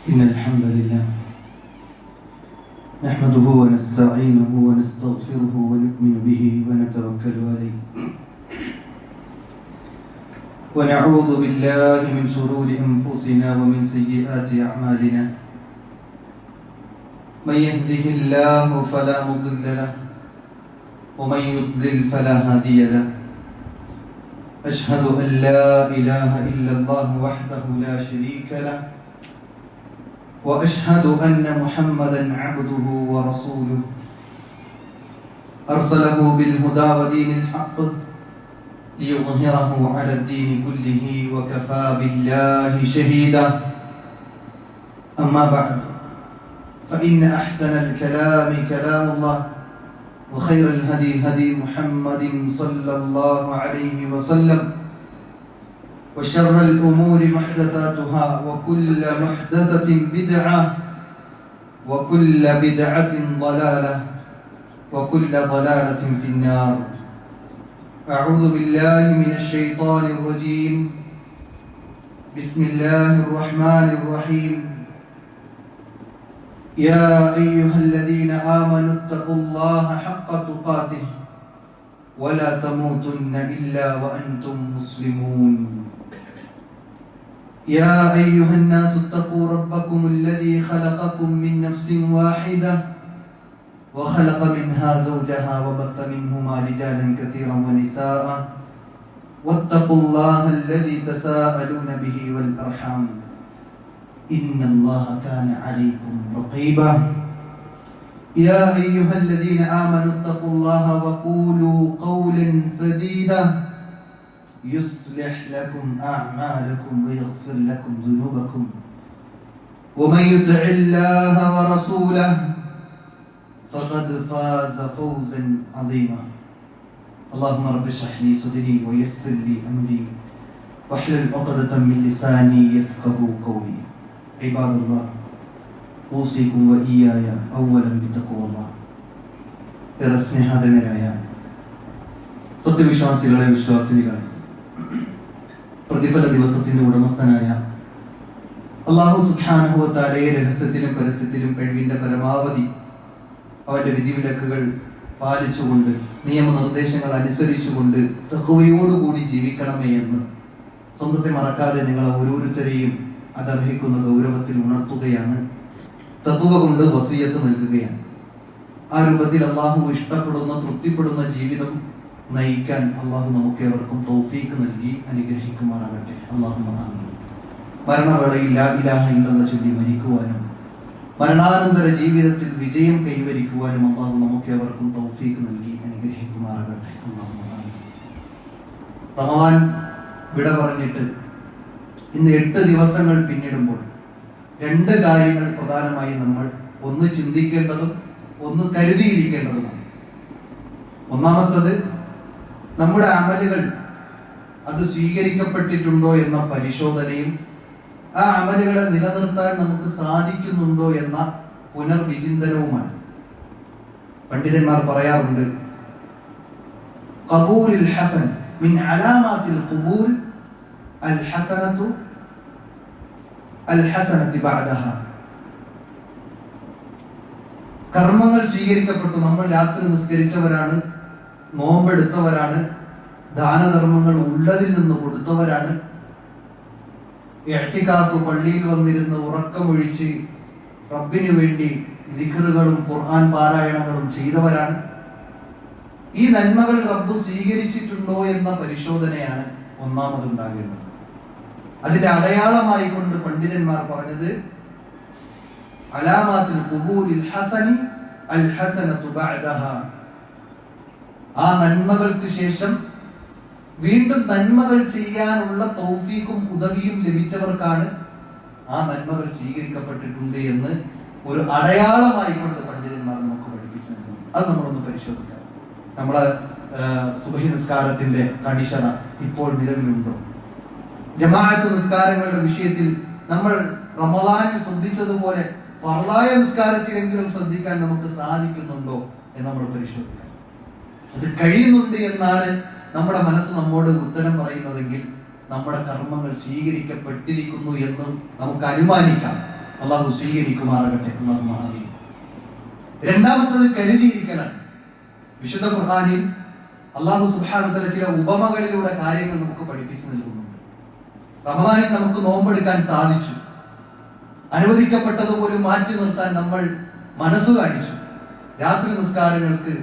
إن الحمد لله نحمده ونستعينه ونستغفره ونؤمن به ونتوكل عليه ونعوذ بالله من شرور أنفسنا ومن سيئات أعمالنا من يهده الله فلا مضل له ومن يضلل فلا هادي له أشهد أن لا إله إلا الله وحده لا شريك له وأشهد أن محمدًا عبده ورسوله أرسله بالهدى ودين الحق ليظهره على الدين كله وكفى بالله شهيدا أما بعد فإن أحسن الكلام كلام الله وخير الهدي هدي محمد صلى الله عليه وسلم وشر الأمور محدثاتها وكل محدثة بدعة وكل بدعة ضلالة وكل ضلالة في النار. أعوذ بالله من الشيطان الرجيم. بسم الله الرحمن الرحيم. يا أيها الذين آمنوا اتقوا الله حق تقاته ولا تموتن إلا وأنتم مسلمون. يا أيها الناس اتقوا ربكم الذي خلقكم من نفس واحدة وخلق منها زوجها وبث منهما رجالا كثيرا ونساء واتقوا الله الذي تساءلون به والأرحام إن الله كان عليكم رقيبا. يا أيها الذين آمنوا اتقوا الله وقولوا قولا سديدا يصلح لكم أعمالكم ويغفر لكم ذنوبكم ومن يطع الله ورسوله فقد فاز فوزا عظيما. اللهم رب اشرح لي صدري ويسر لي أمري واحلل عقدة من لساني يفقهوا قولي. عباد الله أوصيكم وإياي أولا بتقوى الله. സ്നേഹധന്യരായ സത്യവിശ്വാസികളെ വിശ്വാസിനികളെ, പ്രതിഫല ദിവസത്തിന്റെ ഉടമസ്ഥനായ അല്ലാഹു സുബ്ഹാനഹു വ തആലയെ രഹസ്യത്തിലും പരസ്യത്തിലും കഴിവിന്റെ പരമാവധി അവന്റെ വിധിവിലക്കുകൾ പാലിച്ചുകൊണ്ട് നിയമനിർദ്ദേശങ്ങൾ അനുസരിച്ചുകൊണ്ട് തഖ്വയോടുകൂടി ജീവിക്കണമേ എന്ന് സ്വന്തത്തെ മറക്കാതെ നിങ്ങൾ ഓരോരുത്തരെയും അതർഹിക്കുന്ന ഗൗരവത്തിൽ ഉണർത്തുകയാണ്. തഖ്വ കൊണ്ട് വസിയത്ത് നൽകുകയാണ്. ആ രൂപത്തിൽ അല്ലാഹു ഇഷ്ടപ്പെടുന്ന തൃപ്തിപ്പെടുന്ന ജീവിതം നയിക്കാൻ അല്ലാഹു നമുക്കേവർക്കും തൗഫീഖ് നൽകി അനുഗ്രഹിക്കുമാറാകട്ടെ. അല്ലാഹുമ്മ ആമീൻ. മരണവേളയിൽ ലാ ഇലാഹ ഇല്ലല്ലാഹ് ചൊല്ലി മരിക്കുവാനും മരണാനന്തര ജീവിതത്തിൽ വിജയം കൈവരിക്കുവാനും അല്ലാഹു നമുക്കേവർക്കും തൗഫീഖ് നൽകി അനുഗ്രഹിക്കുമാറാകട്ടെ. അല്ലാഹുമ്മ ആമീൻ. റമദാൻ വിട പറഞ്ഞിട്ട് ഇന്ന് 8 ദിവസങ്ങൾ പിന്നിടുമ്പോൾ 2 കാര്യങ്ങൾ പ്രധാനമായി നമ്മൾ ഒന്ന് ചിന്തിക്കേണ്ടതും ഒന്ന് കരുതിയിരിക്കേണ്ടതുമാണ്. ഒന്നാമത്തത്, നമ്മുടെ അമലുകൾ അത് സ്വീകരിക്കപ്പെട്ടിട്ടുണ്ടോ എന്ന പരിശോധനയും ആ അമലുകളെ നിലനിർത്താൻ നമുക്ക് സാധിക്കുന്നുണ്ടോ എന്ന പുനർവിചിന്തനവുമാണ്. പണ്ഡിതന്മാർ പറയാറുണ്ട്, ഖബൂലുൽ ഹസൻ മിൻ അലാമാത്തിൽ ഖബൂൽ അൽ ഹസനത്തു അൽ ഹസനത്തി ബഅദഹാ. കർമ്മങ്ങൾ സ്വീകരിക്കപ്പെട്ടു. നമ്മൾ രാത്രി നിസ്കരിച്ചവരാണ്, നോമ്പെടുത്തവരാണ്, ദാനധർമ്മങ്ങൾ ഉള്ളതിൽ നിന്ന് കൊടുത്തവരാണ്, ഇഅ്തികാഫ് പള്ളിയിൽ വന്നിരുന്ന് ഉറക്കമൊഴിച്ച് റബ്ബിന് വേണ്ടി ദിക്റുകളും ഖുർആൻ പാരായണങ്ങളും ചെയ്തവരാണ്. ഈ നന്മകൾ റബ്ബ് സ്വീകരിച്ചിട്ടുണ്ടോ എന്ന പരിശോധനയാണ് ഒന്നാമതുണ്ടാകേണ്ടത്. അതിന്റെ അടയാളമായി കൊണ്ട് പണ്ഡിതന്മാർ പറഞ്ഞത്, അലാമാത്തുൽ ഖുബൂലിൽ ഹസനി അൽ ഹസനതു ബഅദഹാ. ആ നന്മകൾക്ക് ശേഷം വീണ്ടും നന്മകൾ ചെയ്യാനുള്ള തൗഫീഖും ഉദവിയും ലഭിച്ചവർക്കാണ് ആ നന്മകൾ സ്വീകരിക്കപ്പെട്ടിട്ടുണ്ട് എന്ന് ഒരു അടയാളമായി കൊണ്ട് പണ്ഡിതന്മാർ നമുക്ക് പഠിപ്പിച്ചു നൽകുന്നു. അത് നമ്മളൊന്ന് പരിശോധിക്കാം. നമ്മളെ സുബ്ഹി നിസ്കാരത്തിന്റെ കണിശത ഇപ്പോൾ നിലവിലുണ്ടോ? ജമാഅത്ത് നിസ്കാരങ്ങളുടെ വിഷയത്തിൽ നമ്മൾ റമദാനിൽ ശ്രദ്ധിച്ചതുപോലെ ഫർളായ നിസ്കാരത്തിലെങ്കിലും ശ്രദ്ധിക്കാൻ നമുക്ക് സാധിക്കുന്നുണ്ടോ എന്ന് നമ്മൾ പരിശോധിക്കണം. അത് കഴിയുന്നുണ്ട് എന്നാണ് നമ്മുടെ മനസ്സ് നമ്മോട് ഉത്തരം പറയുന്നതെങ്കിൽ നമ്മുടെ കർമ്മങ്ങൾ സ്വീകരിക്കപ്പെട്ടിരിക്കുന്നു എന്ന് നമുക്ക് അനുമാനിക്കാം. അള്ളാഹു സ്വീകരിക്കുമാറാകട്ടെ. ആമീൻ. രണ്ടാമത്തത് കരുതിയിരിക്കലാണ്. വിശുദ്ധ ഖുർആനിൽ അള്ളാഹു സുബ്ഹാനഹു വ തആല ചില ഉപമകളിലൂടെ കാര്യങ്ങൾ നമുക്ക് പഠിപ്പിച്ചു നൽകുന്നുണ്ട്. റമദാനിൽ നമുക്ക് നോമ്പെടുക്കാൻ സാധിച്ചു, അനുവദിക്കപ്പെട്ടതുപോലും മാറ്റി നിർത്താൻ നമ്മൾ മനസ്സു കാണിച്ചു. രാത്രി നിസ്കാരങ്ങൾക്ക്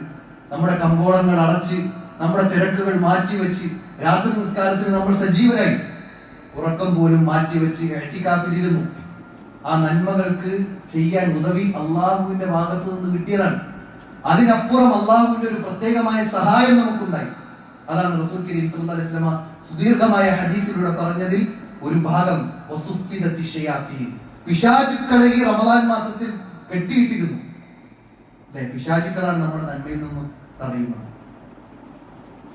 നമ്മുടെ കമ്പോളങ്ങൾ അടച്ച്, നമ്മുടെ തിരക്കുകൾ മാറ്റിവെച്ച് രാത്രി നിസ്കാരത്തിന് നമ്മൾ സജീവരായി. ഉറക്കം പോലും മാറ്റിവെച്ച് ഇഅ്തികാഫിലിരുന്നു. ആ നന്മകൾക്ക് ചെയ്യാൻ ഉദവി അള്ളാഹുവിന്റെ ഭാഗത്ത് നിന്ന് കിട്ടിയതാണ്. അതിനപ്പുറം അള്ളാഹുവിന്റെ ഒരു പ്രത്യേകമായ സഹായം നമുക്കുണ്ടായി. അതാണ് റസൂൽ കരീം സല്ലല്ലാഹു അലൈഹി വസല്ലം സുദീർഘമായ ഹദീസിലൂടെ പറഞ്ഞതിൽ ഒരു ഭാഗം വസുഫിദത്തി ശയാത്തീൻ, പിശാചുക്കളെ ഈ റമദാൻ മാസത്തിൽ കെട്ടിയിട്ടിരുന്നു. അല്ലെ, പിശാചുക്കളാണ് നമ്മുടെ നന്മയിൽ നിന്നും തടയുന്നത്.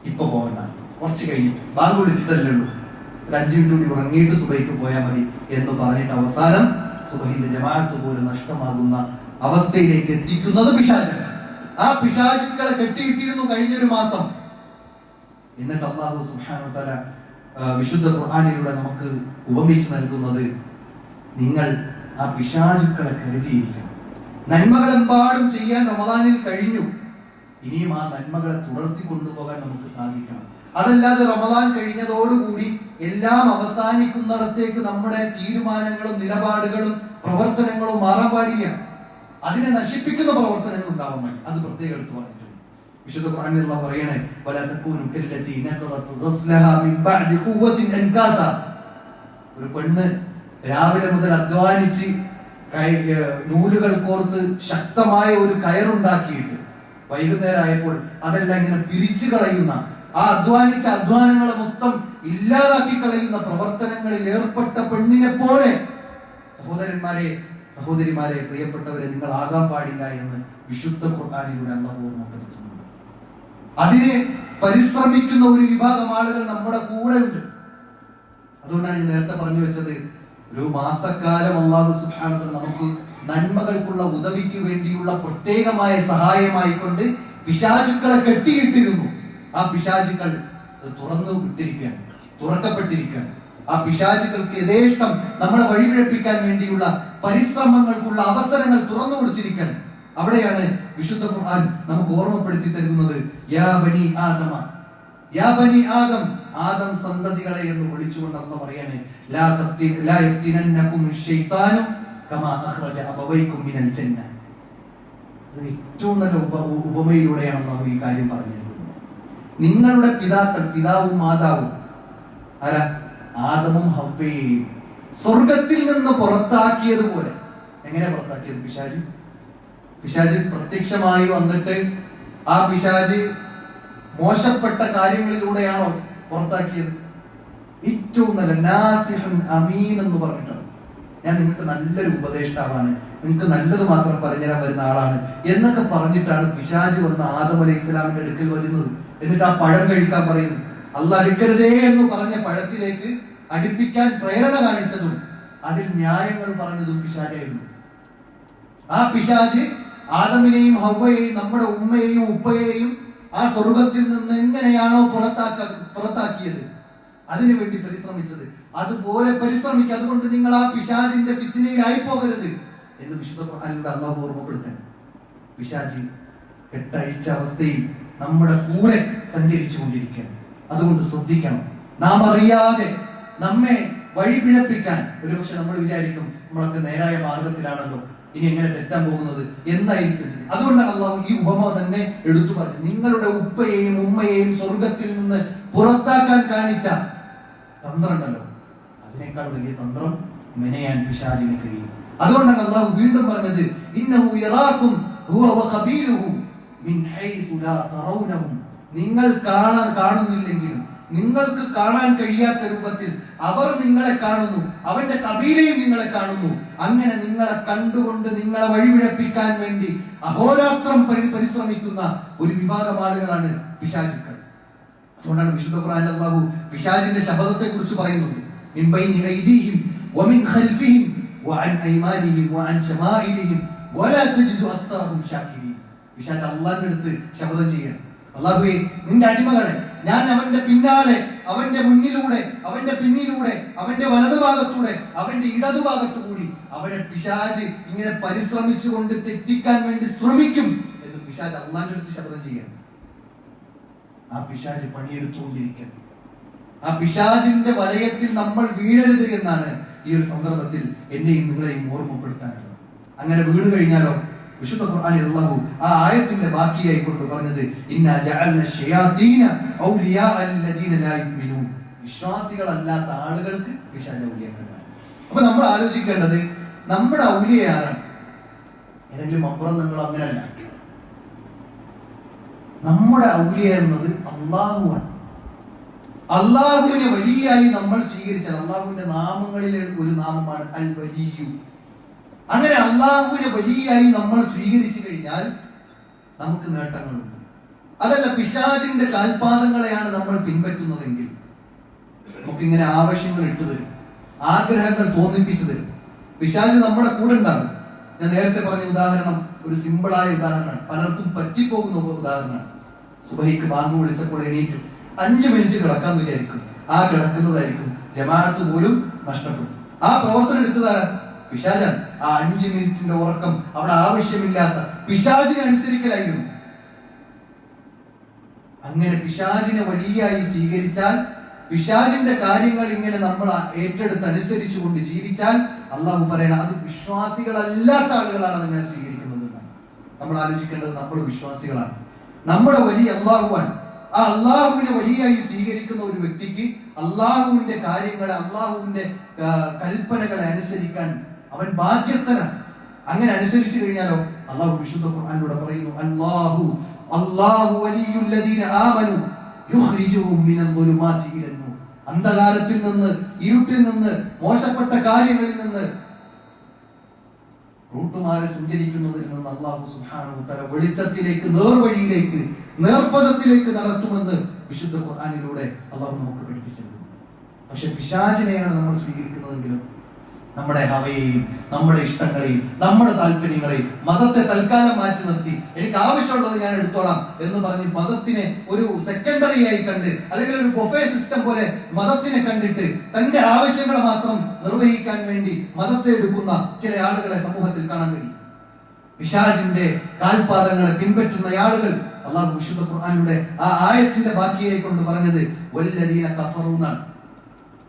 ഇപ്പൊ പോകണ്ട, കുറച്ച് കഴിഞ്ഞു, ബാങ്ക് വിളിച്ചിട്ടല്ലേ ഉള്ളൂ, ഒരു 5 മിനിറ്റ് കൂടി ഉറങ്ങിയിട്ട് സുബഹിക്ക് പോയാൽ മതി എന്ന് പറഞ്ഞിട്ട് അവസാനം സുബഹിന്റെ ജമാഅത്ത് പോലും നഷ്ടമാകുന്ന അവസ്ഥയിലേക്ക് എത്തിക്കുന്നത് പിശാചുക്കൾ. ആ പിശാചുക്കളെ കെട്ടിയിട്ടിരുന്നു കഴിഞ്ഞൊരു മാസം. എന്നിട്ട് അല്ലാഹു സുബ്ഹാനഹു വ തആല വിശുദ്ധ ഖുർആനിലൂടെ നമുക്ക് ഉപമിച്ച് നൽകുന്നത്, നിങ്ങൾ ആ പിശാചുക്കളെ കരുതിയിരിക്കണം. നന്മകളെമ്പാടും ചെയ്യാൻ റമദാനിൽ കഴിഞ്ഞു, ഇനിയും ആ നന്മകളെ തുടർത്തി കൊണ്ടുപോകാൻ നമുക്ക് സാധിക്കണം. അതല്ലാതെ റമദാൻ കഴിഞ്ഞതോടുകൂടി എല്ലാം അവസാനിക്കുന്നിടത്തേക്ക് നമ്മുടെ തീരുമാനങ്ങളും നിലപാടുകളും പ്രവർത്തനങ്ങളും മാറാൻ പാടില്ല. അതിനെ നശിപ്പിക്കുന്ന പ്രവർത്തനങ്ങൾ ഉണ്ടാവാൻ മതി. അത് പ്രത്യേകം എടുത്തു പറഞ്ഞിട്ടുണ്ട്. വിശുദ്ധ ഖുർആനിൽ അല്ലാഹു പറയണേ, വലാ തകൂനു കല്ലതി നഖറത് ഗസ്ലഹാ മിൻ ബഅദി ഖുവ്വത്തിൻ അൻകാത. ഒരു പെണ്ണ് രാവിലെ മുതൽ അധ്വാനിച്ച് നൂലുകൾ കോർത്ത് ശക്തമായ ഒരു കയറുണ്ടാക്കിയിട്ട് വൈകുന്നേരമായപ്പോൾ അതെല്ലാം ഇങ്ങനെ പിരിച്ചു കളയുന്ന, ആ അധ്വാനിച്ച അധ്വാനങ്ങളെ മൊത്തം ഇല്ലാതാക്കി കളയുന്ന പ്രവർത്തനങ്ങളിൽ ഏർപ്പെട്ട പെണ്ണിനെ പോലെ സഹോദരന്മാരെ, സഹോദരിമാരെ, പ്രിയപ്പെട്ടവരെ, നിങ്ങൾ ആകാൻ പാടില്ല എന്ന് വിശുദ്ധ ഖുർആനിലൂടെ അല്ലാഹു ഓർമ്മപ്പെടുത്തുന്നു. അതിനെ പരിശ്രമിക്കുന്ന ഒരു വിഭാഗം ആളുകൾ നമ്മുടെ കൂടെ ഉണ്ട്. അതുകൊണ്ടാണ് ഞാൻ നേരത്തെ പറഞ്ഞു വെച്ചത്, ഒരു മാസക്കാലം അല്ലാഹു സുബ്ഹാനഹു വ തആല നമുക്ക് നന്മകൾക്കുള്ള ഉദവിക്ക് വേണ്ടിയുള്ള പ്രത്യേകമായ സഹായമായിക്കൊണ്ട് പിശാചുക്കളെ കെട്ടിയിട്ടിരുന്നു. ആ പിശാചുക്കൾ തുറന്നു വിട്ടിരിക്കുകയാണ്, തുറക്കപ്പെട്ടിരിക്കുകയാണ്. ആ പിശാചുക്കൾക്ക് യഥേഷ്ടം നമ്മളെ വഴിപിഴപ്പിക്കാൻ വേണ്ടിയുള്ള പരിശ്രമങ്ങൾക്കുള്ള അവസരങ്ങൾ തുറന്നു കൊടുത്തിരിക്കണം. അവിടെയാണ് വിശുദ്ധ ഖുർആൻ നമുക്ക് ഓർമ്മപ്പെടുത്തി തരുന്നത്, യാ ബനി ആദമ, യാ ബനി ആദം, ആദം സന്തതികളെ എന്ന് വിളിച്ചുകൊണ്ട് അല്ലാഹു പറയാണ്, ലാ യഫ്തിനന്നകും ശൈത്താനു കമാ അഖ്റജ അബവൈകും മിനൽ ജന്ന. ഏറ്റവും നല്ല ഉപമയിലൂടെയാണ് അല്ലാഹു ഈ കാര്യം പറഞ്ഞിരിക്കുന്നത്. നിങ്ങളുടെ പിതാക്കൾ, പിതാവും മാതാവും ആരാ? ആദമും ഹവ്വയും സ്വർഗത്തിൽ നിന്ന് പുറത്താക്കിയതുപോലെ. എങ്ങനെ പുറത്താക്കിയത്? പിശാച് പ്രത്യക്ഷമായി വന്നിട്ട് ആ പിശാച് മോശപ്പെട്ട കാര്യങ്ങളിലൂടെയാണോ പുറത്താക്കിയത്? ഏറ്റവും നല്ല നാസിഹുൻ അമീൻ എന്ന് പറഞ്ഞിട്ടാണ്, ഞാൻ നിങ്ങൾക്ക് നല്ലൊരു ഉപദേഷ്ടാവാണ്, നിങ്ങൾക്ക് നല്ലത് മാത്രം പറഞ്ഞുതരാൻ വരുന്ന ആളാണ് എന്നൊക്കെ പറഞ്ഞിട്ടാണ് പിശാച് വന്ന ആദം അലൈഹി ഇസ്ലാമിന്റെ അടുക്കൽ വരുന്നത്. എന്നിട്ട് ആ പഴം കഴിക്കാൻ പറയുന്നു. അല്ലാഹ് അടുക്കരുതേ എന്ന് പറഞ്ഞ പഴത്തിലേക്ക് അടുപ്പിക്കാൻ പ്രേരണ കാണിച്ചതും അതിൽ ന്യായങ്ങൾ പറഞ്ഞതും പിശാചായിരുന്നു. ആ പിശാച് ആദമിനെയും ഹവ്വയെയും, നമ്മുടെ ഉമ്മയെയും ഉപ്പയെയും ആ സ്വർഗത്തിൽ നിന്ന് എങ്ങനെയാണോ പുറത്താക്കിയത്, അതിനുവേണ്ടി പരിശ്രമിച്ചത്, അതുപോലെ പരിശ്രമിക്കുക. അതുകൊണ്ട് നിങ്ങൾ ആ പിശാചിന്റെ ഫിത്നയിലായി പോകരുത് എന്ന് വിശുദ്ധ ഖുർആനിലൂടെ അല്ലാഹു ഓർമ്മപ്പെടുത്താൻ. പിശാച് കെട്ടഴിച്ച അവസ്ഥയിൽ നമ്മുടെ കൂടെ സഞ്ചരിച്ചു കൊണ്ടിരിക്കുകയാണ്. അതുകൊണ്ട് ശ്രദ്ധിക്കണം. നാം അറിയാതെ നമ്മെ വഴിപിഴപ്പിക്കാൻ, ഒരുപക്ഷെ നമ്മൾ വിചാരിക്കും നമ്മളൊക്കെ നേരായ മാർഗത്തിലാണല്ലോ, ഇനി എങ്ങനെ തെറ്റാൻ പോകുന്നത് എന്നായിരിക്കും. അതുകൊണ്ടാണ് അല്ലാഹു ഈ ഉപമ തന്നെ എടുത്തു പറഞ്ഞത്. നിങ്ങളുടെ ഉപ്പയെയും ഉമ്മയെയും സ്വർഗത്തിൽ നിന്ന് പുറത്താക്കാൻ കാണിച്ച തന്ത്രം ഉണ്ടല്ലോ, അതിനേക്കാൾ വലിയ തന്ത്രം മെനയാൻ പിശാചിന് കഴിയും. അതുകൊണ്ടാണ് അല്ലാഹു വീണ്ടും പറഞ്ഞത്, ഇന്നഹു യറാകും ഹുവ വഖബീലുഹു മിൻ ഹൈസു ലാ തറൗനഹും. നിങ്ങൾ കാണുന്നില്ലെങ്കിലും, നിങ്ങൾക്ക് കാണാൻ കഴിയാത്ത രൂപത്തിൽ അവർ നിങ്ങളെ കാണുന്നു, അവന്റെ കബീലയും നിങ്ങളെ കാണുന്നു. അങ്ങനെ നിങ്ങളെ കണ്ടുകൊണ്ട് നിങ്ങളെ വഴിപിഴപ്പിക്കാൻ വേണ്ടി അഹോരാത്രം പരിശ്രമിക്കുന്ന ഒരു വിഭാഗം ആളുകളാണ് പിശാചുക്കൾ. അതുകൊണ്ടാണ് വിശുദ്ധ ഖുർആനിൽ അല്ലാഹു പിശാചിന്റെ ശബ്ദത്തെ കുറിച്ച് പറയുന്നുണ്ട്, മിൻ ബൈനി ഐദീഹിം വമിൻ ഖൽഫിഹിം വഅൻ ഐമാനിഹിം വഅൻ ശമാഇലിഹിം വലാ തജിദു അക്സറഹും ശാകിരീൻ. പിശാച് അല്ലാഹുവിന്റെ അടുത്ത് ശബ്ദം ചെയ്യാണ്, അല്ലാഹുവേ, നിന്റെ അടിമകളെ ഞാൻ അവന്റെ പിന്നാലെ, അവന്റെ മുന്നിലൂടെ, അവന്റെ പിന്നിലൂടെ, അവന്റെ വലതുഭാഗത്തൂടെ, അവന്റെ ഇടതുഭാഗത്തു കൂടി അവനെ പിശാച് ഇങ്ങനെ പരിശ്രമിച്ചുകൊണ്ട് തെറ്റിക്കാൻ വേണ്ടി ശ്രമിക്കും എന്ന് പിശാച് അള്ളാന്റെ അടുത്ത് ശപഥം ചെയ്യാൻ. ആ പിശാച് പണിയെടുത്തുകൊണ്ടിരിക്കണം. ആ പിശാചിന്റെ വലയത്തിൽ നമ്മൾ വീഴരുത് എന്നാണ് ഈ ഒരു സന്ദർഭത്തിൽ എന്നെയും നിങ്ങളെയും ഓർമ്മപ്പെടുത്താനുള്ളത്. അങ്ങനെ വീണ് കഴിഞ്ഞാലോ വിശുദ്ധ ഖുർആനിൽ അല്ലാഹു ആ ആയത്തിന്റെ ബാക്കിയായി കൊണ്ട് പറഞ്ഞത് ഇന്നാ ജഅൽന ശയാതീന ഔലിയാ അല്ലദീന ലാ യുമിനൂൻ, വിശ്വാസികളല്ലാത്ത ആളുകൾക്ക് പിശാച് ഔലിയാക്കളാണ്. അപ്പൊ നമ്മൾ ആലോചിക്കേണ്ടത് നമ്മുടെ ഔലിയ ആരാണ്? ഏതെങ്കിലും അമ്പുറങ്ങൾ അങ്ങനല്ല. നമ്മുടെ ഔലിയ എന്നത് അള്ളാഹുവാണ്. അള്ളാഹുവിനെ വലിയായി നമ്മൾ സ്വീകരിച്ചാൽ, അള്ളാഹുവിന്റെ നാമങ്ങളിലെ ഒരു നാമമാണ് അൽ വലിയു. അങ്ങനെ അള്ളാഹുവിനെ വലിയായി നമ്മൾ സ്വീകരിച്ചു കഴിഞ്ഞാൽ നമുക്ക് നേട്ടങ്ങളുണ്ട്. അതല്ല പിശാചിന്റെ കാൽപാദങ്ങളെയാണ് നമ്മൾ പിൻപറ്റുന്നതെങ്കിൽ നമുക്കിങ്ങനെ ആവശ്യങ്ങൾ ഇട്ടു തരും, ആഗ്രഹങ്ങൾ തോന്നിപ്പിച്ചു തരും. പിശാച് നമ്മുടെ കൂടെ ഉണ്ടാകും. ഞാൻ നേരത്തെ പറഞ്ഞ ഉദാഹരണം ഒരു സിമ്പിളായ ഉദാഹരണമാണ്, പലർക്കും പറ്റിപ്പോകുന്ന ഉദാഹരണമാണ്. സുബഹിക്ക് ബാങ്ക് വിളിച്ചപ്പോൾ എണീറ്റു 5 മിനിറ്റ് കിടക്കാന്ന് വിചാരിക്കും, ആ കിടക്കുന്നതായിരിക്കും ജമാഅത്ത് പോലും നഷ്ടപ്പെടുത്തും. ആ പ്രവർത്തനം എടുത്തതാണ് പിശാചാണ്. ആ 5 മിനിറ്റിന്റെ ഉറക്കം അവിടെ ആവശ്യമില്ലാത്ത പിശാചിനെ അനുസരിക്കലായിരുന്നു. അങ്ങനെ പിശാചിനെ വലിയായി സ്വീകരിച്ചാൽ, പിശാചിന്റെ കാര്യങ്ങൾ ഇങ്ങനെ നമ്മൾ ഏറ്റെടുത്ത് അനുസരിച്ചു കൊണ്ട് ജീവിച്ചാൽ അള്ളാഹു പറയണം അത് വിശ്വാസികളല്ലാത്ത ആളുകളാണ് അങ്ങനെ സ്വീകരിക്കുന്നത്. നമ്മൾ ആലോചിക്കേണ്ടത് നമ്മൾ വിശ്വാസികളാണ്, നമ്മുടെ വലിയ അള്ളാഹുവാണ്. ആ അള്ളാഹുവിനെ വലിയായി സ്വീകരിക്കുന്ന ഒരു വ്യക്തിക്ക് അള്ളാഹുവിന്റെ കാര്യങ്ങളെ, അള്ളാഹുവിന്റെ കൽപ്പനകളെ അനുസരിക്കാൻ അവൻ ബാധ്യസ്ഥനാണ്. അങ്ങനെ അനുസരിച്ചു കഴിഞ്ഞാലോ അള്ളാഹു വിശുദ്ധ ഖുർആനിലൂടെ പറയുന്നു അല്ലാഹു വലിയുല്ലദീന ആമനു യുഖ്രിജുഹും മിനൽ ദുലുമാതി ഇലൻ നൂർ, അന്ധകാരത്തിൽ നിന്ന്, ഇരുട്ടിൽ നിന്ന്, മോശപ്പെട്ട കാര്യങ്ങളിൽ നിന്ന്, റൂട്ടുമാരെ സഞ്ചരിക്കുന്നതിൽ നിന്ന് അല്ലാഹു സുബ്ഹാനഹു വ തആല വെളിച്ചത്തിലേക്ക്, നേർവഴിയിലേക്ക്, നേർപഥത്തിലേക്ക് നടത്തുമെന്ന് വിശുദ്ധ ഖുർആനിലൂടെ അള്ളാഹു നമുക്ക് പഠിപ്പിച്ചിട്ടുണ്ട്. പക്ഷെ പിശാചിനെയാണ് നമ്മൾ സ്വീകരിക്കുന്നതെങ്കിലും നമ്മുടെ ഹവയെയും നമ്മുടെ ഇഷ്ടങ്ങളെയും നമ്മുടെ താല്പര്യങ്ങളെയും മതത്തെ തൽക്കാലം മാറ്റി നിർത്തി എനിക്ക് ആവശ്യമുള്ളത് ഞാൻ എടുത്തോളാം എന്ന് പറഞ്ഞ് മതത്തിനെ ഒരു സെക്കൻഡറി ആയി കണ്ട്, അല്ലെങ്കിൽ ഒരു ബൊഫേ സിസ്റ്റം പോലെ മതത്തിനെ കണ്ടിട്ട് തന്റെ ആവശ്യങ്ങളെ മാത്രം നിർവഹിക്കാൻ വേണ്ടി മതത്തെ എടുക്കുന്ന ചില ആളുകളെ സമൂഹത്തിൽ കാണാൻ കഴിയും. പിശാചിന്റെ കാൽപാദങ്ങളെ പിൻപറ്റുന്ന ആളുകൾ അല്ലാഹു വിശുദ്ധ ഖുർആനിലൂടെ ആ ആയത്തിന്റെ ബാക്കിയായി കൊണ്ട് പറഞ്ഞത് വല്ലദീന കഫറൂ എന്നാണ്.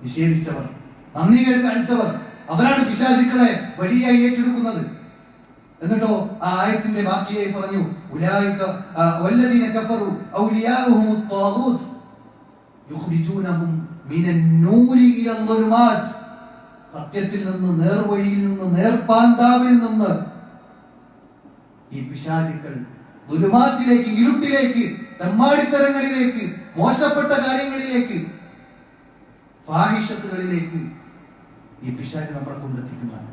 നിഷേധിച്ചവർ, നന്ദികേട് കാണിച്ചവർ, അവരാണ് പിശാചുക്കളെ വലിയായി ഏറ്റെടുക്കുന്നത്. എന്നിട്ടോ ആ ആയത്തിന്റെ ബാക്കിയായി പറഞ്ഞു ഉലൈക വല്ലദീന കഫറൂ ഔലിയാഉഹും ത്വാഗൂത്ത് യുഖ്രിജൂനഹും മിനൻ നൂരി ഇലൽ ദുലുമാത്, സത്യത്തിൽ നിന്ന്, നേർവഴിയിൽ നിന്ന്, നേർപാന്താവിൽ നിന്ന് ഈ പിശാചുക്കൾ ദുലുമാത്തിലേക്ക്, ഇരുട്ടിലേക്ക്, തെമ്മാടിത്തരങ്ങളിലേക്ക്, മോശപ്പെട്ട കാര്യങ്ങളിലേക്ക്, ഫാഹിഷത്തുകളിലേക്ക് ഈ പിശാച് നമ്മളെ കൊണ്ടെത്തിക്കുന്നതാണ്.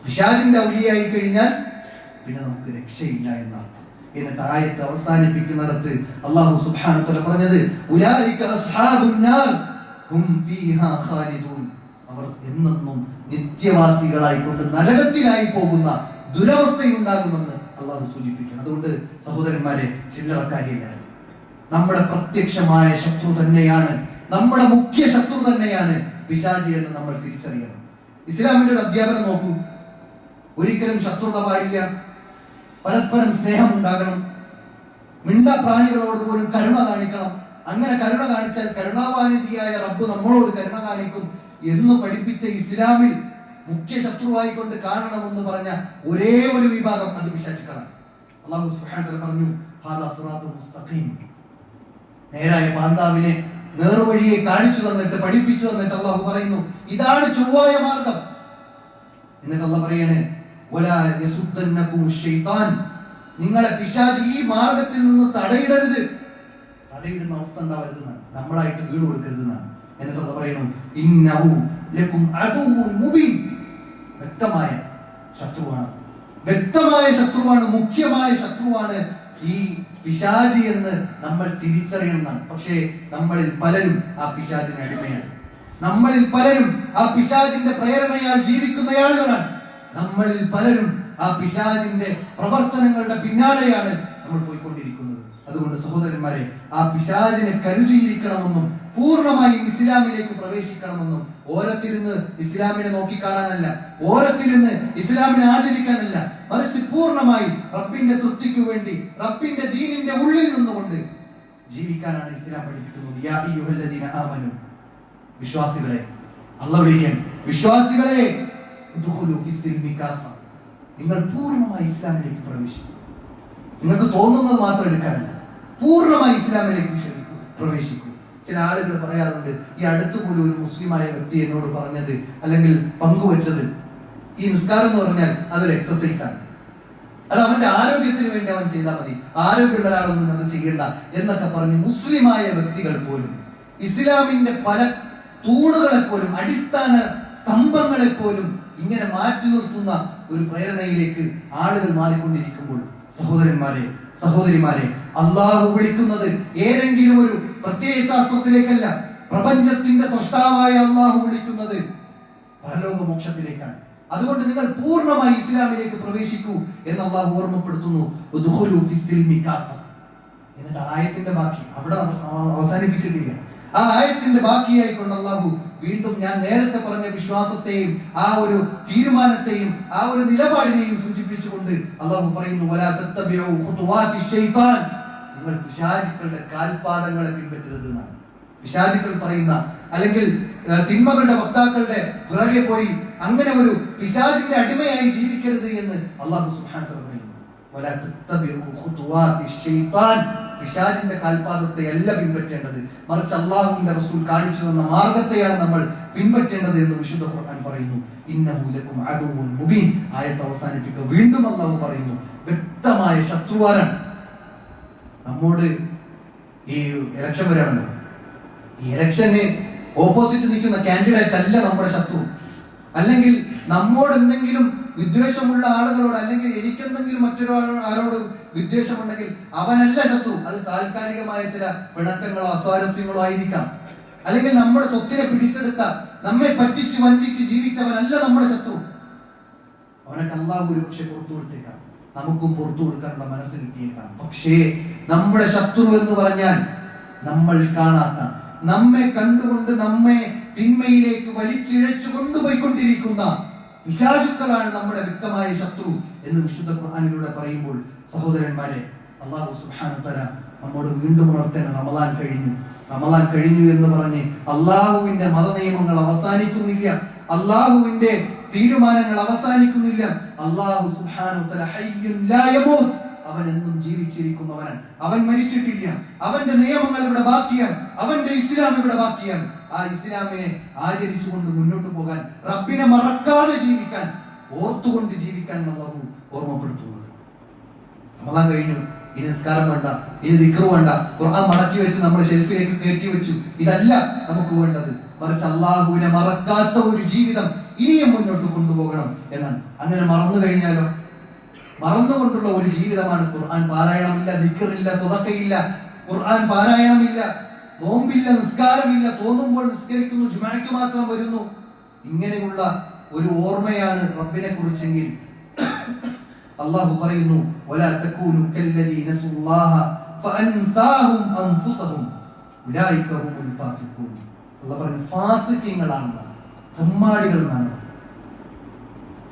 പിശാചിന്റെ ഔലിയായി കഴിഞ്ഞാൽ പിന്നെ നമുക്ക് രക്ഷയില്ല എന്നർത്ഥം. എന്നിട്ട് ആയത്ത് അവസാനിപ്പിക്കുന്നിടത്ത് അല്ലാഹു സുബ്ഹാനഹു വ തആല പറഞ്ഞത് ഉലൈക അസ്ഹാബുൻ നാർ ഹും ഫീഹാ ഖാലിദൂൻ, അവർ എന്നെന്നും നിത്യവാസികളായി കൊണ്ട് നരകത്തിലായി പോകുന്ന ദുരവസ്ഥയുണ്ടാകുമെന്ന് അള്ളാഹു സൂചിപ്പിക്കണം. അതുകൊണ്ട് സഹോദരന്മാരെ, ചില്ലറക്കാരിയല്ല, നമ്മുടെ പ്രത്യക്ഷമായ ശത്രു തന്നെയാണ്, നമ്മുടെ മുഖ്യ ശത്രു തന്നെയാണ് പിശാചി എന്ന് നമ്മൾ തിരിച്ചറിയണം. ഇസ്ലാമിന്റെ ഒരു അധ്യാപനം നോക്കൂ. ഒരിക്കലും ശത്രുത പാടില്ല, പരസ്പരം സ്നേഹം ഉണ്ടാകണം, മിണ്ട പ്രാണികളോട് പോലും കരുണ കാണിക്കണം. അങ്ങനെ കരുണ കാണിച്ചാൽ കരുണാവാനിധിയായ റബ്ബ് നമ്മളോട് കരുണ കാണിക്കും എന്ന് പഠിപ്പിച്ച ഇസ്ലാമിൽ മുഖ്യ ശത്രുവായി കൊണ്ട് കാണണമെന്ന് പറഞ്ഞ ഒരേ ഒരു വിഭാഗം അത് പിശാചുക്കളാണ്. അല്ലാഹു സുബ്ഹാനഹു വ തആല പറഞ്ഞു ഹാദാ സിറാത്തുൽ മുസ്തഖീം, നേരായ പാന്താവിനെ, നേർവഴിയെ കാണിച്ചു തന്നിട്ട്, പഠിപ്പിച്ചു തന്നിട്ട് അള്ളാഹു പറയുന്നു ഇതാണ് ചൊവ്വായ മാർഗം. എന്നിട്ട് അള്ളാഹു പറയാണ് വലാ യസുദ്ദന്നകുമുശ് ശൈത്താൻ, നിങ്ങളെ പിശാച് ഈ മാർഗത്തിൽ നിന്ന് തടയിടരുത്. തടയിടുന്ന അവസ്ഥ ഉണ്ടാവരുത്, നമ്മളായിട്ട് വീട് കൊടുക്കരുതെന്നാണ്. എന്നിട്ട് അള്ളാഹു പറയുന്നു ഇന്നഹു ലകും അദുവ്വുൻ മുബീൻ, വ്യക്തമായ ശത്രുവാണ്, വ്യക്തമായ ശത്രുവാണ്, മുഖ്യമായ ശത്രുവാണ് ഈ പിശാചി എന്ന് നമ്മൾ തിരിച്ചറിയണം. പക്ഷേ നമ്മളിൽ പലരും ആ പിശാചിന് അടിമയാണ്. നമ്മളിൽ പലരും ആ പിശാചിന്റെ പ്രേരണയാൽ ജീവിക്കുന്ന ആളുകളാണ്. നമ്മളിൽ പലരും ആ പിശാചിന്റെ പ്രവർത്തനങ്ങളുടെ പിന്നാലെയാണ് നമ്മൾ പോയിക്കൊണ്ടിരിക്കുന്നത്. അതുകൊണ്ട് സഹോദരന്മാരെ, ആ പിശാചിനെ കരുതിയിരിക്കണമെന്നും പൂർണ്ണമായും ഇസ്ലാമിലേക്ക് പ്രവേശിക്കണമെന്നും ഓരത്തിരുന്ന് ഇസ്ലാമിനെ നോക്കിക്കാണാനല്ല, ഓരത്തിരുന്ന് ഇസ്ലാമിനെ ആചരിക്കാനല്ല, മറിച്ച് പൂർണ്ണമായി റബ്ബിന്റെ തൃപ്തിക്ക് വേണ്ടി റബ്ബിന്റെ ദീനിന്റെ ഉള്ളിൽ നിന്നുകൊണ്ട് ജീവിക്കാനാണ് ഇസ്ലാം പഠിപ്പിക്കുന്നത്. യാ അയ്യുഹല്ലദീന ആമനു, വിശ്വാസികളെ, അല്ലാഹു വിളിക്കാൻ, വിശ്വാസികളെ, ഉദ്ഖുലു ഫിസ്സിൽമി കാഫ, നിങ്ങൾ പൂർണ്ണമായി ഇസ്ലാമിലേക്ക് പ്രവേശിക്കും. നിങ്ങൾക്ക് തോന്നുന്നത് മാത്രം എടുക്കാനല്ല, പൂർണ്ണമായി ഇസ്ലാമിലേക്ക് പ്രവേശിക്കും. ചില ആളുകൾ പറയാറുണ്ട്, ഈ അടുത്തു പോലും ഒരു മുസ്ലിമായ വ്യക്തി എന്നോട് പറഞ്ഞത് അല്ലെങ്കിൽ പങ്കുവച്ചത്, ഈ നിസ്കാരം എന്ന് പറഞ്ഞാൽ അതൊരു എക്സസൈസ് ആണ്, അത് അവന്റെ ആരോഗ്യത്തിന് വേണ്ടി അവൻ ചെയ്താൽ മതി, ആരോഗ്യമുള്ള ഒരാളൊന്നും അത് ചെയ്യണ്ട എന്നൊക്കെ പറഞ്ഞ് മുസ്ലിമായ വ്യക്തികൾ പോലും ഇസ്ലാമിന്റെ പല തൂണുകളെ പോലും അടിസ്ഥാന സ്തംഭങ്ങളെ പോലും ഇങ്ങനെ മാറ്റി നിർത്തുന്ന ഒരു പ്രേരണയിലേക്ക് ആളുകൾ മാറിക്കൊണ്ടിരിക്കുമ്പോൾ, സഹോദരന്മാരെ, സഹോദരിമാരെ, അള്ളാഹു വിളിക്കുന്നത് ഏതെങ്കിലും ഒരു പ്രത്യയശാസ്ത്രത്തിലേക്കല്ല, പ്രപഞ്ചത്തിന്റെ സൃഷ്ടാവായ അള്ളാഹു വിളിക്കുന്നത് പരലോക മോക്ഷത്തിലേക്കാണ്. അതുകൊണ്ട് നിങ്ങൾ പൂർണ്ണമായി ഇസ്ലാമിലേക്ക് പ്രവേശിക്കൂ എന്ന് അള്ളാഹു ഓർമ്മപ്പെടുത്തുന്നു. എന്നിട്ട് ആയത്തിന്റെ ബാക്കി അവിടെ അവസാനിപ്പിച്ചിട്ടില്ല. ആ ആയത്തിന്റെ ബാക്കിയായിക്കൊണ്ട് അള്ളാഹു വീണ്ടും ഞാൻ നേരത്തെ പറഞ്ഞ വിശ്വാസത്തെയും ആ ഒരു തീരുമാനത്തെയും ആ ഒരു നിലപാടിനെയും സൂചിപ്പിച്ചുകൊണ്ട് അള്ളാഹു പറയുന്നു, വലാ തത്തബിഉ ഖുതുവാതി ശൈത്താൻ, നിങ്ങൾ പിശാചുക്കളുടെ കാൽപാദങ്ങളെ പിൻപറ്റരുത് എന്നാണ്. പിശാചുക്കൾ പറയുന്ന അല്ലെങ്കിൽ തിന്മകളുടെ വക്താക്കളുടെ പിറകെ പോയി അങ്ങനെ ഒരു പിശാചിന്റെ അടിമയായി ജീവിക്കരുത് എന്ന് അല്ലാഹു സുബ്ഹാനഹു വ തആല പറയുന്നു. വലാ തത്തബിഉ ഖുതുവാതി ശൈത്താൻ, പിശാചിന്റെ കാൽപാദത്തെ അല്ല പിൻപറ്റേണ്ടത്, മറിച്ച് അല്ലാഹുവിന്റെ റസൂൽ കാണിച്ചു തന്ന മാർഗത്തെയാണ് നമ്മൾ പിൻപറ്റേണ്ടത് എന്ന് വിശുദ്ധ ഖുർആൻ പറയുന്നു. ഇന്നഹു ലക്കും അദുവ്വുൻ മുബീൻ, ആയത്ത് അവസാനിപ്പിക്കുക വീണ്ടും അല്ലാഹു പറയുന്നു, വ്യക്തമായ ശത്രുവാരാണ്. നമ്മോട് ഈ ഇലക്ഷൻ വരാണല്ലോ, ഈ ഇലക്ഷന് ഓപ്പോസിറ്റ് നിൽക്കുന്ന കാൻഡിഡേറ്റ് അല്ല നമ്മുടെ ശത്രു, അല്ലെങ്കിൽ നമ്മോട് എന്തെങ്കിലും വിദ്വേഷമുള്ള ആളുകളോട് അല്ലെങ്കിൽ എനിക്കെന്തെങ്കിലും മറ്റൊരാളോട് വിദ്വേഷമുണ്ടെങ്കിൽ അവനല്ല ശത്രു. അത് താൽക്കാലികമായ ചില പിണക്കങ്ങളോ അസ്വാരസ്യങ്ങളോ ആയിരിക്കാം. അല്ലെങ്കിൽ നമ്മുടെ സ്വത്തിനെ പിടിച്ചെടുത്ത, നമ്മെ പറ്റിച്ച് വഞ്ചിച്ച് ജീവിച്ചവനല്ല നമ്മുടെ ശത്രു. അവനൊക്കെ അല്ലാഹു ഒരു പക്ഷെ പുറത്തു കൊടുത്തേക്കാം, നമുക്കും പുറത്തു കൊടുക്കാനുള്ള മനസ്സ് കിട്ടിയേക്കാം. പക്ഷേ നമ്മുടെ ശത്രു എന്ന് പറഞ്ഞാൽ നമ്മൾ കാണാത്ത, നമ്മെ കണ്ടുകൊണ്ട് നമ്മെ തിന്മയിലേക്ക് വലിച്ചിഴച്ചു കൊണ്ടുപോയിക്കൊണ്ടിരിക്കുന്ന പിശാചുക്കളാണ് നമ്മുടെ വ്യക്തമായ ശത്രു എന്ന് വിശുദ്ധ ഖുർആനിലൂടെ പറയുമ്പോൾ, സഹോദരന്മാരെ, അല്ലാഹു സുബ്ഹാനഹു വ തആല നമ്മോട് വീണ്ടും ഉണർത്താൻ, റമളാൻ കഴിഞ്ഞു എന്ന് പറഞ്ഞ് അല്ലാഹുവിന്റെ മതനിയമങ്ങൾ അവസാനിക്കുന്നില്ല, അല്ലാഹുവിന്റെ തീരുമാനങ്ങൾ അവസാനിക്കുന്നില്ല. അല്ലാഹു സുബ്ഹാനഹു വ തആല ഹയ്യുൻ ലാ യമൂത്ത്, അവൻ എന്നും ജീവിച്ചിരിക്കുന്നവനാണ്, അവൻ മരിച്ചിട്ടില്ല, അവന്റെ നിയമങ്ങൾ ഇവിടെ ബാക്കിയാണ്, അവന്റെ ഇസ്ലാം ഇവിടെ ബാക്കിയാണ്. ആ ഇസ്ലാമിനെ ആചരിച്ചുകൊണ്ട് മുന്നോട്ട് പോകാൻ, റബ്ബിനെ മറക്കാതെ ജീവിക്കാൻ, ഓർത്തുകൊണ്ട് ജീവിക്കാൻ അല്ലാഹു ഓർമ്മപ്പെടുത്തുന്നത്. റമളാൻ കഴിഞ്ഞു, ഇനി നിസ്കാരം വേണ്ട, ഇനി ദിക്ർ വേണ്ട, ഖുർആൻ മടക്കി വെച്ച് നമ്മുടെ ഷെൽഫിലേക്ക് കയറ്റി വെച്ചു, ഇതല്ല നമുക്ക് വേണ്ടത്, മറിച്ച് അല്ലാഹുവിനെ മറക്കാത്ത ഒരു ജീവിതം ഇനിയും മുന്നോട്ട് കൊണ്ടുപോകണം എന്നാണ്. അങ്ങനെ മറന്നു കഴിഞ്ഞാലോ, മറന്നുകൊണ്ടുള്ള ഒരു ജീവിതമാണ് ഖുർആൻ പാരായണമില്ല, ദിക്റില്ല, സദഖയില്ല, ഖുർആൻ പാരായണമില്ല, നോമ്പില്ല, നിസ്കാരമില്ല, തോന്നുമ്പോൾ നിസ്കരിക്കുന്നു, ജുമുഅക്ക് മാത്രം വരുന്നു. ഇങ്ങനെയുള്ള ഒരു ഓർമ്മയാണ് റബ്ബിനെ കുറിച്ചെങ്കിൽ അല്ലാഹു പറയുന്നു, വലാ തകൂനു കല്ലദീന നസുല്ലാഹ ഫഅൻസാഹും അൻഫുസഹും ഉലൈക ഹുമുൽ ഫാസിഖൂൻ. അല്ലാഹു പറഞ്ഞു ഫാസിഖീങ്ങളാണെന്നാണ്, തെമ്മാടികൾ എന്നാണ്.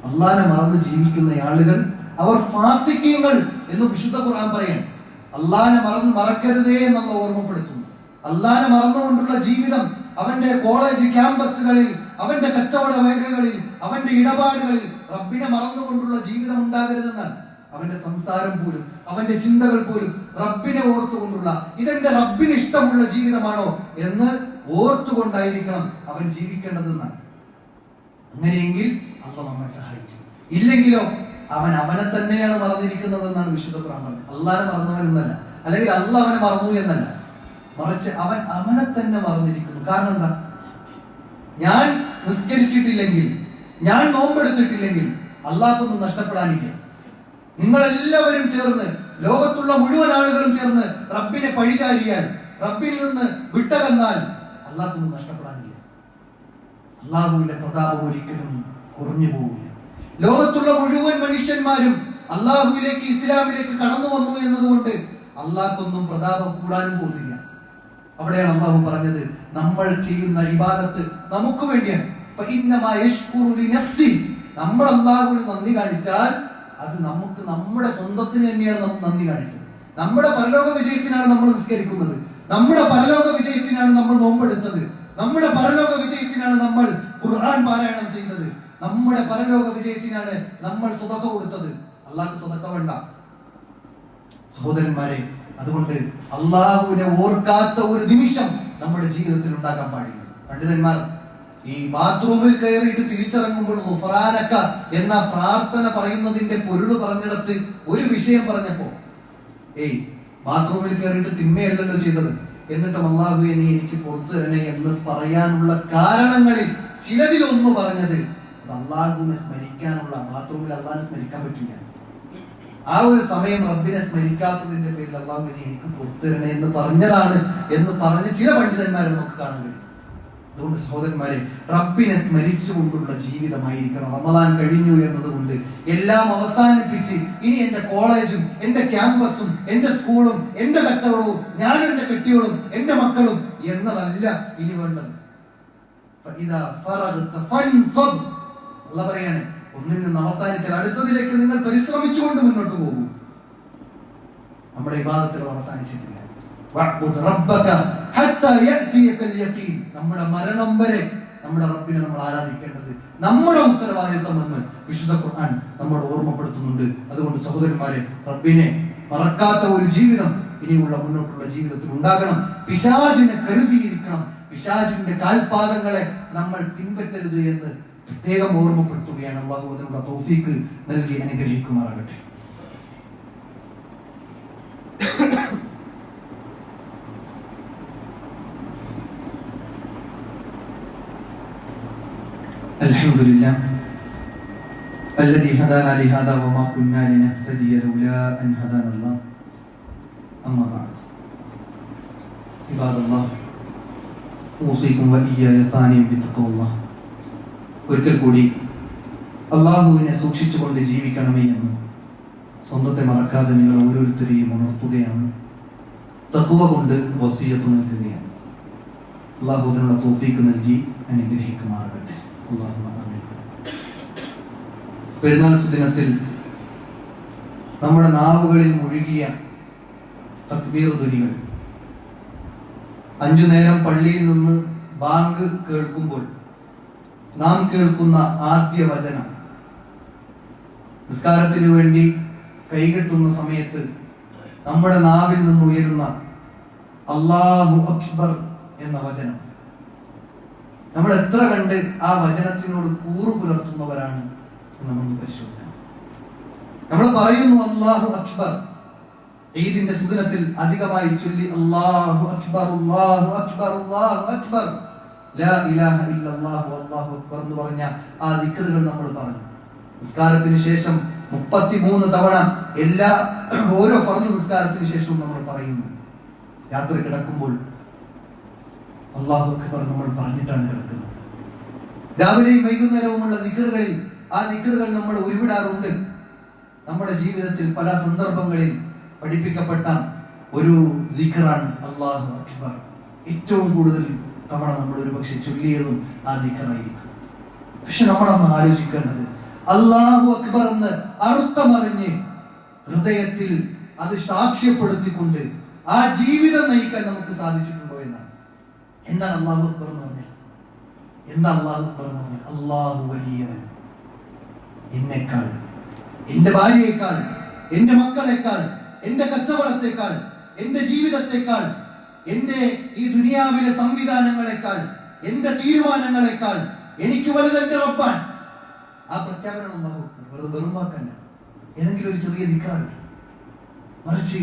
അല്ലാഹനെ മറന്ന് ജീവിക്കുന്ന ആളുകൾ അവർ ഫാസിഖീങ്ങൾ എന്ന് വിശുദ്ധ ഖുർആൻ പറയാണ്. അല്ലാഹനെ മറക്കരുതേ എന്നുള്ള ഓർമ്മപ്പെടുത്തുന്നു. അല്ലാഹനെ മറന്നുകൊണ്ടുള്ള ജീവിതം അവന്റെ കോളേജ് ക്യാമ്പസുകളിൽ, അവന്റെ കച്ചവട മേഖലകളിൽ, അവന്റെ ഇടപാടുകളിൽ റബ്ബിനെ മറന്നുകൊണ്ടുള്ള ജീവിതം ഉണ്ടാകരുതെന്നാണ്. അവന്റെ സംസാരം പോലും, അവന്റെ ചിന്തകൾ പോലും റബ്ബിനെ ഓർത്തുകൊണ്ടുള്ള, ഇതെന്റെ റബ്ബിന് ഇഷ്ടമുള്ള ജീവിതമാണോ എന്ന് ഓർത്തുകൊണ്ടായിരിക്കണം അവൻ ജീവിക്കേണ്ടതെന്നാണ്. അങ്ങനെയെങ്കിൽ അല്ലാഹു നമ്മെ സഹായിക്കും. ഇല്ലെങ്കിലോ അവൻ അവനെ തന്നെയാണ് മറന്നിരിക്കുന്നത് എന്നാണ് വിശുദ്ധ ഖുർആൻ പറഞ്ഞത്. അല്ലാഹനെ മറന്നവൻ എന്നല്ല, അല്ലെങ്കിൽ അല്ലാഹ് അവനെ മറന്നു എന്നല്ല, മറിച്ച് അവൻ അവനെ തന്നെ മറന്നിരിക്കുന്നു. കാരണം എന്താ? ഞാൻ നിസ്കരിച്ചിട്ടില്ലെങ്കിൽ, ഞാൻ നോമ്പെടുത്തിട്ടില്ലെങ്കിൽ അല്ലാഹ്ക്കൊന്നും നഷ്ടപ്പെടാനില്ല. നിങ്ങളെല്ലാവരും ചേർന്ന്, ലോകത്തുള്ള മുഴുവൻ ആളുകളും ചേർന്ന് റബ്ബിനെ പഴിചാരിയാൽ, റബ്ബിൽ നിന്ന് വിട്ടകന്നാൽ അല്ലാഹ്ക്കൊന്നും നഷ്ടപ്പെടാനില്ല. അല്ലാഹുവിന്റെ പ്രതാപം ഒരിക്കലും കുറഞ്ഞു പോകില്ല. ലോകത്തുള്ള മുഴുവൻ മനുഷ്യന്മാരും അല്ലാഹുവിലേക്ക്, ഇസ്ലാമിലേക്ക് കടന്നു വന്നു എന്നതുകൊണ്ട് അല്ലാഹ്ക്കൊന്നും പ്രതാപം കൂടാനും പോകുന്നില്ല. അവിടെയാണ് അല്ലാഹു പറഞ്ഞത്, നമ്മൾ ചെയ്യുന്ന ഇബാദത്ത് നമുക്ക് വേണ്ടിയാണ്. നമ്മൾ അല്ലാഹുവിന് നന്ദി കാണിച്ചാൽ അത് നമുക്ക് നമ്മുടെ സ്വന്തത്തിന് തന്നെയാണ് നമ്മൾ നന്ദി കാണിച്ചത്. നമ്മുടെ പരലോക വിജയത്തിനാണ് നമ്മൾ നിസ്കരിക്കുന്നത്, നമ്മുടെ പരലോക വിജയത്തിനാണ് നമ്മൾ നോമ്പെടുത്തത്, നമ്മുടെ പരലോക വിജയത്തിനാണ് നമ്മൾ ഖുർആൻ പാരായണം ചെയ്തത്, നമ്മുടെ പരലോക വിജയത്തിനാണ് നമ്മൾ സ്വതക്ക കൊടുത്തത്. അല്ലാഹു സ്വതക്ക വേണ്ട സഹോദരന്മാരെ. അതുകൊണ്ട് അല്ലാഹുവിനെ ഓർക്കാത്ത ഒരു നിമിഷം നമ്മുടെ ജീവിതത്തിൽ ഉണ്ടാകാൻ പാടില്ല. പണ്ഡിതന്മാർ ഈ ബാത്റൂമിൽ കയറിയിട്ട് തിരിച്ചിറങ്ങുമ്പോൾ ഗുഫ്രാനക എന്ന പ്രാർത്ഥന പറയുന്നതിന്റെ പൊരുള് പറഞ്ഞിടത്ത് ഒരു വിഷയം പറഞ്ഞപ്പോ, ബാത്റൂമിൽ കയറിയിട്ട് തിന്മയല്ലല്ലോ ചെയ്തത്, എന്നിട്ടും അല്ലാഹുവേ നീ എനിക്ക് പുറത്തു തരണേ എന്ന് പറയാനുള്ള കാരണങ്ങളിൽ ചിലതിലൊന്നു പറഞ്ഞത് അത് അല്ലാഹുവിനെ സ്മരിക്കാനുള്ള, ബാത്റൂമിൽ അല്ലാഹുവിനെ സ്മരിക്കാൻ പറ്റില്ല, ആ ഒരു സമയം റബ്ബിനെ സ്മരിക്കാത്തതിന്റെ പേരിൽ അല്ലാഹുവേ നീ എനിക്ക് പുറത്തു തരണേ എന്ന് പറഞ്ഞതാണ് എന്ന് പറഞ്ഞ ചില പണ്ഡിതന്മാരെ നമുക്ക് കാണാൻ കഴിയും. അതുകൊണ്ട് സഹോദരന്മാരെ, റബ്ബിനെ സ്മരിച്ചുകൊണ്ടുള്ള ജീവിതമായിരിക്കണം. റമദാൻ കഴിഞ്ഞു എന്നതുകൊണ്ട് എല്ലാം അവസാനിപ്പിച്ച് ഇനി എന്റെ കോളേജും എന്റെ ക്യാമ്പസും എന്റെ സ്കൂളും എന്റെ കച്ചവടവും ഞാനും എന്റെ കെട്ടിയോളും എന്റെ മക്കളും എന്നതല്ല ഇനി വേണ്ടത്. അല്ലാഹു പറയാണ്, ഒന്നിൽ നിന്ന് അവസാനിച്ചാൽ അടുത്തതിലേക്ക് നിങ്ങൾ പരിശ്രമിച്ചുകൊണ്ട് മുന്നോട്ട് പോകും. നമ്മുടെ ഇബാദത്തുകൾ അവസാനിച്ചിട്ടില്ല. നമ്മുടെ മരണം വരെ നമ്മുടെ റബ്ബിനെ നമ്മൾ ആരാധിക്കേണ്ടത് നമ്മുടെ ഉത്തരവാദിത്വമെന്ന് വിശുദ്ധ ഖുർആൻ നമ്മോട് ഓർമ്മപ്പെടുത്തുന്നുണ്ട്. അതുകൊണ്ട് സഹോദരന്മാരെ, റബ്ബിനെ മറക്കാത്ത ഒരു ജീവിതം ഇനിയുള്ള മുന്നോട്ടുള്ള ജീവിതത്തിൽ ഉണ്ടാകണം. പിശാചിനെ കരുതിയിരിക്കണം. പിശാചിന്റെ കാൽപാദങ്ങളെ നമ്മൾ പിൻപറ്റരുത് എന്ന് പ്രത്യേകം ഓർമ്മപ്പെടുത്തുകയാണ്. അല്ലാഹു അതിനുള്ള തൗഫീഖ് നൽകി അനുഗ്രഹിക്കുമാറാകട്ടെ. الحمد لله الذي هدانا لهذا وما كنا لنهتدي لولا أن هدانا الله أما بعد عباد الله أوصيكم وإياي ثانيا بتقوى الله. ഒരിക്കൽ കൂടി അല്ലാഹുവിനെ സൂക്ഷിച്ചുകൊണ്ട് ജീവിക്കണമേ എന്ന് സ്വന്തത്തെ മറക്കാതെ നിങ്ങൾ ഓരോരുത്തരെയും ഉണർത്തുകയാണ്. തഖ്വ കൊണ്ട് വസിയത്ത് നൽകുകയാണ്. അല്ലാഹു അതിനുള്ള തൗഫീഖ് നൽകി അനുഗ്രഹിക്കുമാറാകട്ടെ. പെരുന്നാൾ സുദിനത്തിൽ നമ്മുടെ നാവുകളിൽ മുഴുകിയ തക്ബീർ ധ്വനികൾ, 5 നേരം പള്ളിയിൽ നിന്ന് ബാങ്ക് കേൾക്കുമ്പോൾ നാം കേൾക്കുന്ന ആദ്യ വചനം, നിസ്കാരത്തിനു വേണ്ടി കൈകെട്ടുന്ന സമയത്ത് നമ്മുടെ നാവിൽ നിന്ന് ഉയരുന്ന അല്ലാഹു അക്ബർ എന്ന വചനം, നമ്മൾ എത്ര കണ്ട് ആ വചനത്തിനോട് കൂറു പുലർത്തുന്നവരാണ് എന്ന് നമ്മൾ പരിശോധിക്കണം. നമ്മൾ പറയുന്നു അല്ലാഹു അക്ബർ. ഈദിന്റെ സുദിനത്തിൽ അധികമായി ചൊല്ലി അല്ലാഹു അക്ബർ അല്ലാഹു അക്ബർ അല്ലാഹു അക്ബർ ലാ ഇലാഹ ഇല്ലല്ലാഹു അല്ലാഹു അക്ബർ എന്ന് പറഞ്ഞ ആ ദിക്റുകൾ നമ്മൾ പറഞ്ഞു. നിസ്കാരത്തിന് ശേഷം 33 തവണ ഓരോ ഫർള് നിസ്കാരത്തിന് ശേഷവും നമ്മൾ പറയുന്നു. രാത്രി കിടക്കുമ്പോൾ അല്ലാഹു അക്ബർ നമ്മൾ പറഞ്ഞിട്ടാണ് കിടക്കുന്നത്. രാവിലെയും വൈകുന്നേരവുമുള്ള ദിക്റുകളിൽ ആ ദിക്റുകൾ നമ്മൾ ഉരുവിടാറുണ്ട്. നമ്മുടെ ജീവിതത്തിൽ പല സന്ദർഭങ്ങളിൽ പഠിപ്പിക്കപ്പെട്ട ഒരു ദിക്റാണ് അല്ലാഹു അക്ബർ. ഏറ്റവും കൂടുതൽ തവണ നമ്മൾ ഒരു പക്ഷെ ചൊല്ലിയതും ആ ദിക്റായിരിക്കും. പക്ഷെ നമ്മളൊന്ന് ആലോചിക്കേണ്ടത്, അല്ലാഹു അക്ബർ എന്ന് അർത്ഥമറിഞ്ഞ് ഹൃദയത്തിൽ അത് സാക്ഷ്യപ്പെടുത്തിക്കൊണ്ട് ആ ജീവിതം നയിക്കാൻ നമുക്ക് സാധിച്ചിട്ടുണ്ടോ എന്നാണ്. എന്താണ് അല്ലാഹു അക്ബർ എന്ന് പറഞ്ഞാൽ? എന്താ അല്ലാഹു അക്ബർ എന്ന് പറഞ്ഞാൽ? അല്ലാഹു വലിയവൻ, എന്നെക്കാൾ, എന്റെ ഭാര്യയേക്കാൾ, എന്റെ മക്കളെക്കാൾ, എന്റെ കച്ചവടത്തെക്കാൾ, എന്റെ ജീവിതത്തെക്കാൾ, എന്റെ ഈ ദുനിയാവിലെ സംവിധാനങ്ങളെക്കാൾ, എന്റെ തീരുമാനങ്ങളെക്കാൾ എനിക്ക് വലുത് എന്റെ റബ്ബാൻ. ആ പ്രഖ്യാപനം വെറും വാക്കല്ല, ഏതെങ്കിലും ഒരു ചെറിയ ദിക്റല്ല, മറിച്ച്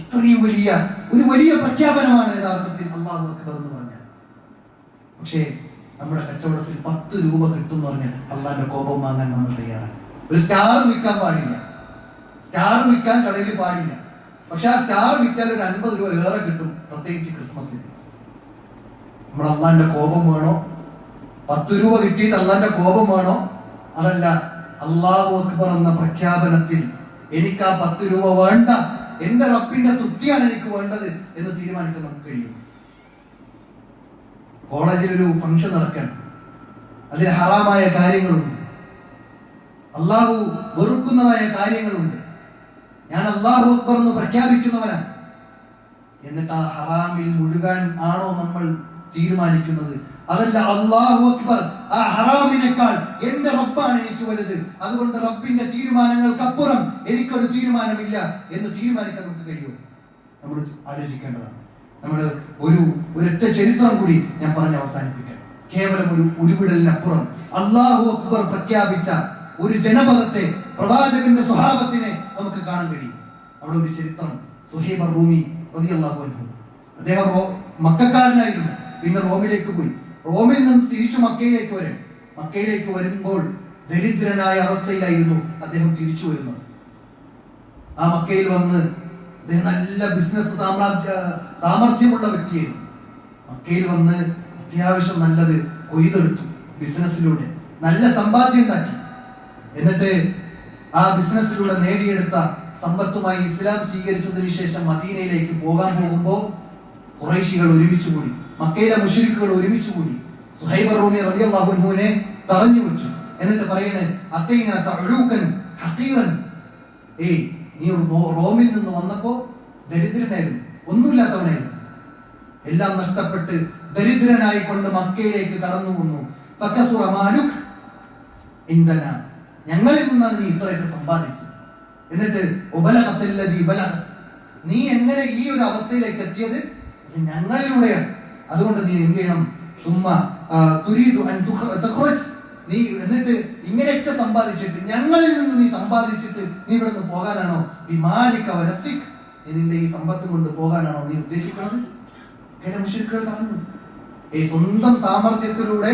ഇത്രയും വലിയ പ്രഖ്യാപനമാണ് യഥാർത്ഥത്തിൽ അല്ലാഹു അക്ബർ എന്ന് പറഞ്ഞാൽ. പക്ഷേ നമ്മുടെ കച്ചവടത്തിൽ 10 രൂപ കിട്ടും എന്ന് പറഞ്ഞാൽ അള്ളാന്റെ കോപം വാങ്ങാൻ നമ്മൾ തയ്യാറാണ്. ഒരു സ്റ്റാർ വിൽക്കാൻ പാടില്ല, സ്റ്റാർ വിൽക്കാൻ കടയിൽ പാടില്ല. പക്ഷെ ആ സ്റ്റാർ വിറ്റാൽ ഒരു 50 രൂപ ഏറെ കിട്ടും, പ്രത്യേകിച്ച് ക്രിസ്മസിന്. നമ്മൾ അള്ളാന്റെ കോപം വേണോ? 10 രൂപ കിട്ടിയിട്ട് അള്ളാന്റെ കോപം വേണോ? അതല്ല, അല്ലാഹു അക്ബർ എന്ന പ്രഖ്യാപനത്തിൽ എനിക്ക് ആ 10 രൂപ വേണ്ട, എന്റെ റബ്ബിന്റെ തൃപ്തിയാണ് എനിക്ക് വേണ്ടത് എന്ന് തീരുമാനിക്കാൻ നമുക്ക് കഴിയും. കോളേജിലൊരു ഫംഗ്ഷൻ നടക്കണം, അതിൽ ഹറാമായ കാര്യങ്ങളുണ്ട്, അള്ളാഹു വെറുക്കുന്നതായ കാര്യങ്ങളുണ്ട്. ഞാൻ അള്ളാഹു അക്ബർ എന്ന് പ്രഖ്യാപിക്കുന്നവനാണ്. എന്നിട്ട് ആ ഹറാമിൽ മുഴുകാൻ ആണോ നമ്മൾ തീരുമാനിക്കുന്നത്? അതല്ല, അള്ളാഹു അക്ബർ, ആ ഹറാമിനേക്കാൾ എന്റെ റബ്ബാണ് എനിക്ക് വലുത്, അതുകൊണ്ട് റബ്ബിന്റെ തീരുമാനങ്ങൾക്കപ്പുറം എനിക്കൊരു തീരുമാനമില്ല എന്ന് തീരുമാനിക്കാൻ നമുക്ക് കഴിയുമോ? നമ്മൾ ആലോചിക്കേണ്ടതാണ്. നമ്മൾ ഒരൊറ്റ ചരിത്രം കൂടി ഞാൻ പറഞ്ഞ് അവസാനിപ്പിക്കാം. കേവലം ഒരു ഉരുവിടലിനപ്പുറം അള്ളാഹു അക്ബർ പ്രഖ്യാപിച്ച ഒരു ജനപദത്തെ, പ്രവാചകന്റെ സ്വഹാബത്തിനെ നമുക്ക് കാണാൻ കഴിയും. അവിടെ ഒരു ചരിത്രം, സുഹൈബ് റൂമി റളിയല്ലാഹു അൻഹു, അദ്ദേഹം മക്കക്കാരനായിരുന്നു. പിന്നെ റോമിലേക്ക് പോയി. റോമിൽ നിന്ന് തിരിച്ചു മക്കയിലേക്ക് വരുമ്പോൾ ദരിദ്രനായ അവസ്ഥയിലായിരുന്നു അദ്ദേഹം തിരിച്ചു വരുന്നത്. ആ മക്കയിൽ വന്ന് അദ്ദേഹം നല്ല ബിസിനസ് സാമർഥ്യമുള്ള വ്യക്തിയായിരുന്നു. മക്കയിൽ വന്ന് അത്യാവശ്യം നല്ലത് കൊയ്തെടുത്തു, ബിസിനസ്സിലൂടെ നല്ല സമ്പാദ്യം ഉണ്ടാക്കി. എന്നിട്ട് ആ ബിസിനസ്സിലൂടെ നേടിയെടുത്ത സമ്പത്തുമായി ഇസ്ലാം സ്വീകരിച്ചതിന് ശേഷം മദീനയിലേക്ക് പോകാൻ പോകുമ്പോൾ ഖുറൈശികൾ ഒരുമിച്ച് കൂടി, മക്കയിലെ മുശ്രിക്കുകൾ ഒരുമിച്ച് കൂടി സുഹൈബ് റൂമി റളിയല്ലാഹു അൻഹുവിനെ തടഞ്ഞു വെച്ചു. എന്നിട്ട് പറയണേ, അത്തൈനാ സഅലൂകൻ ഹഖീറൻ, നീ റോമിൽ നിന്ന് വന്നപ്പോ ദരിദ്രനായിരുന്നു, ഒന്നുമില്ലാത്തവനായിരുന്നു, എല്ലാം നഷ്ടപ്പെട്ട് ദരിദ്രനായി കൊണ്ട് മക്കയിലേക്ക് കടന്നു വന്നു. ഫകസുറ മാലുക് ഇൻദനാ, ഞങ്ങളിൽ നിന്നാണ് നീ ഇത്രയൊക്കെ സമ്പാദിച്ചത്. എന്നിട്ട് ഉബലഗത്തല്ലദീ ബലഗത്, നീ എങ്ങനെ ഈ ഒരു അവസ്ഥയിലേക്ക് എത്തിയത്? ഞങ്ങളിലൂടെയാണ്. അതുകൊണ്ട് നീ എന്ത് ചെയ്യണം? സുമ്മ തുരീദു അൻ തഖ്റജ്, നീ എന്നിട്ട് ഇങ്ങനെയൊക്കെ സമ്പാദിച്ചിട്ട്, ഞങ്ങളിൽ നിന്ന് നീ സമ്പാദിച്ചിട്ട് നീ ഇവിടെ നിന്ന് പോകാനാണോ? ബിമാലിക വനഫ്സിക്, നിന്റെ ഈ സമ്പത്ത് കൊണ്ട് പോകാനാണോ നീ ഉദ്ദേശിക്കുന്നത്? മുശ്രിക്കുകൾ പറഞ്ഞു, സ്വന്തം സാമർഥ്യത്തിലൂടെ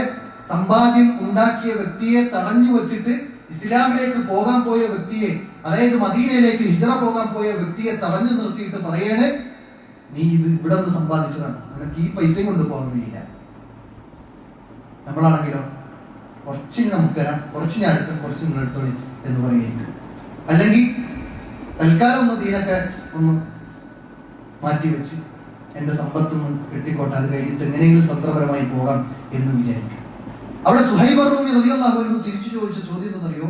സമ്പാദ്യം ഉണ്ടാക്കിയ വ്യക്തിയെ തടഞ്ഞു വെച്ചിട്ട് ഇസ്ലാമിലേക്ക് പോകാൻ പോയ വ്യക്തിയെ, അതായത് മദീനയിലേക്ക് ഹിജ്റ പോകാൻ പോയ വ്യക്തിയെ തടഞ്ഞു നിർത്തിയിട്ട് പറയണേ, നീ ഇത് ഇവിടെ നിന്ന് സമ്പാദിച്ചതാണ്, നിനക്ക് ഈ പൈസയും കൊണ്ട് പോകാൻ കഴിയില്ല. നമ്മളാണെങ്കിലോ കുറച്ച് നമുക്ക് തരാം, കുറച്ച് ഞാൻ എടുത്തും കുറച്ച് നിങ്ങൾ എടുത്തോളി എന്ന് പറയുകയായിരിക്കും. അല്ലെങ്കിൽ തൽക്കാലം ഒന്ന് ദീനൊക്കെ ഒന്ന് മാറ്റി വെച്ച് എന്റെ സമ്പത്തൊന്നും കിട്ടിക്കോട്ടെ, അത് കഴിഞ്ഞിട്ട് എങ്ങനെയെങ്കിലും തന്ത്രപരമായി പോകാം എന്ന് വിചാരിക്കും. അവിടെ സുഹൈബ് റൂമി റളിയല്ലാഹു അൻഹു തിരിച്ചു ചോദിച്ച ചോദ്യം എന്നറിയോ?